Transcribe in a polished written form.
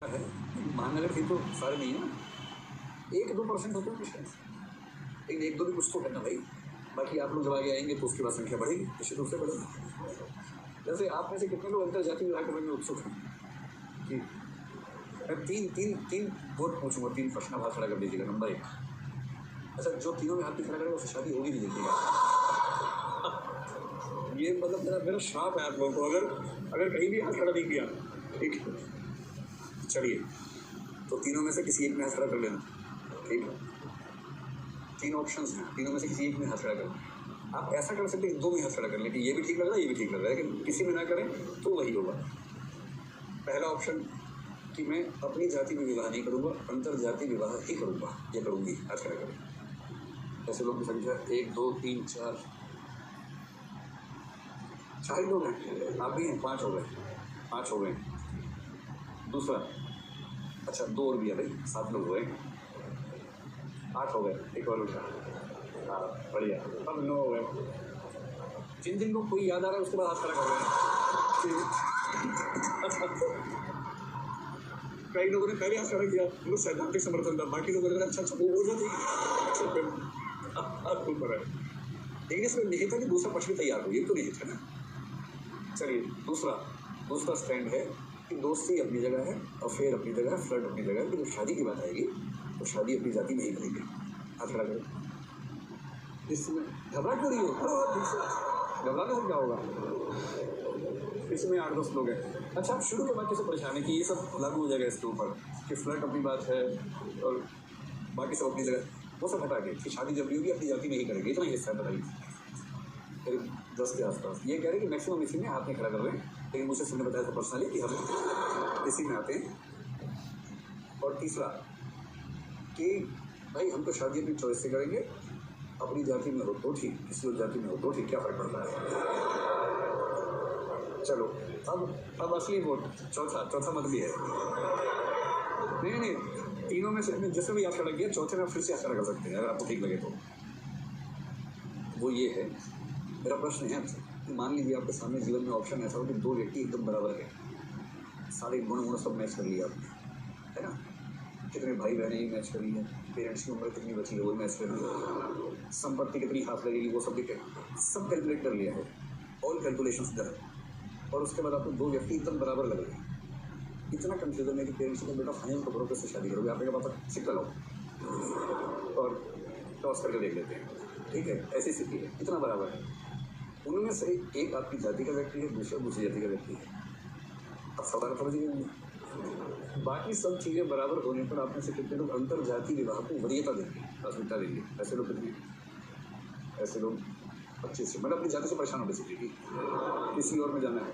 है, महानगर की तो सारे नहीं है ना, 1-2% होते हैं क्रिश्चियंस, लेकिन 1-2 भी कुछ तो है ना भाई। बाकी आप लोग जब आगे आएंगे तो उसके बाद संख्या बढ़ेगी, निश्चित रूप से बढ़ेगी। जैसे आप में से कितने लोग अंतर जाति विवाह करने में उत्सुक हैं कि मैं तीन वोट पूछूंगा, 3 प्रश्न आप हाथ खड़ा कर दीजिएगा। नंबर 1, अच्छा जो तीनों में हाथ नहीं खड़ा करेगा उससे शादी होगी नहीं देखिएगा। ये मतलब मेरा श्राप है आप लोगों को, अगर कहीं भी हाथ खड़ा नहीं किया, ठीक है, चलिए तो तीनों में से किसी एक में हाथ खड़ा कर लेना, ठीक है। 3 ऑप्शंस हैं, तीनों में से किसी एक में हाथ खड़ा करना। आप ऐसा कर सकते हैं 2 में हाथ खड़ा कर लें कि ये भी ठीक लग रहा है, ये भी ठीक लग रहा है, लेकिन किसी में ना करें तो वही होगा। पहला ऑप्शन कि मैं अपनी जाति में विवाह नहीं करूँगा, अंतर जाति विवाह ही करूँगा, ये करूँगी, हाथ खड़ा करें। ऐसे लोग की संख्या 1 2 3 4 लोग हैं, आप भी हैं, 5 हो गए। दूसरा, अच्छा 2 और भी है भाई, 7 लोग हुए, 8 हो गए, एक और उठा, हाँ बढ़िया, अब 9 हो गए। जिन को कोई याद आ रहा है उसके बाद हाथ खड़ा कर रहे हैं। कई लोगों ने पहले हाथ खड़ा किया, वो सैद्धांतिक समर्थन था, बाकी लोगों ने अच्छा वो हो जाती है, लेकिन इसमें निहित है कि दूसरा पक्ष भी तैयार हो, ये तो निहित है ना। चलिए दूसरा स्टैंड है कि दोस्ती अपनी जगह है, अफेयर अपनी जगह है, फ्लर्ट अपनी जगह है, कि जब शादी की बात आएगी तो शादी अपनी जाति में ही करेंगे। हाथ खड़ा करें। इसमें घबरा क्यों रही हो, घबराने से क्या होगा। इसमें 8-10 लोग हैं। अच्छा आप शुरू के बाद कैसे परेशान है कि ये सब लागू हो जाएगा इसके ऊपर कि फ्लर्ट अपनी बात है और बाकी सब अपनी जगह, वो सब हटा के कि शादी जब भी होगी अपनी जाति में ही करेंगे, इतना हिस्सा बताइए। करीब 10 के आसपास ये कह रहे हैं कि मैक्सिमम इसी में हाथ नहीं खड़ा कर रहे हैं, लेकिन मुझे सुनने बताया था पर्सनली कि हम इसी में आते हैं। और तीसरा कि भाई हम तो शादी अपनी चॉइस से करेंगे, अपनी जाति में हो तो ठीक, किसी और जाति में हो तो ठीक, क्या फर्क पड़ता है। चलो अब असली वोट, चौथा मत भी है। नहीं, तीनों में से जिसमें भी हाथ खड़ा किया, चौथे में फिर से हाथ खड़ा कर सकते हैं अगर आपको ठीक लगे तो। वो ये है, मेरा प्रश्न है आपसे, मान लीजिए आपके सामने जीवन में ऑप्शन ऐसा हो कि 2 व्यक्ति एकदम बराबर है, सारे गुण सब मैच कर लिया आपने, है ना, कितने भाई बहनें ही मैच कर लिया, पेरेंट्स की उम्र कितनी बची है वो मैच कर लिया, संपत्ति कितनी हाथ लगेगी वो सब भी सब कैलकुलेट कर लिया है, ऑल कैलकुलेशंस डन। और उसके बाद आपको 2 व्यक्ति एकदम बराबर लग रहे हैं, इतना कंफ्यूजन है कि पेरेंट्स को बेटा फाइनल कपड़ों पर से शादी करोगे, आपने कहा पापा सिक्का लाओ और टॉस करके देख लेते हैं, ठीक है, ऐसी स्थिति है, इतना बराबर है। उनमें से एक आपकी जाति का व्यक्ति है, दूसरा दूसरी जाति का व्यक्ति है, अब सवाल समझ गए। बाकी सब चीज़ें बराबर होने पर आप में से कितने लोग अंतर जाति विवाह को वरीयता देंगे, प्राथमिकता देंगे। ऐसे लोग कितने, ऐसे लोग 25 से, मतलब अपनी जाति से परेशान हो बेसिकली किसी और में जाना है।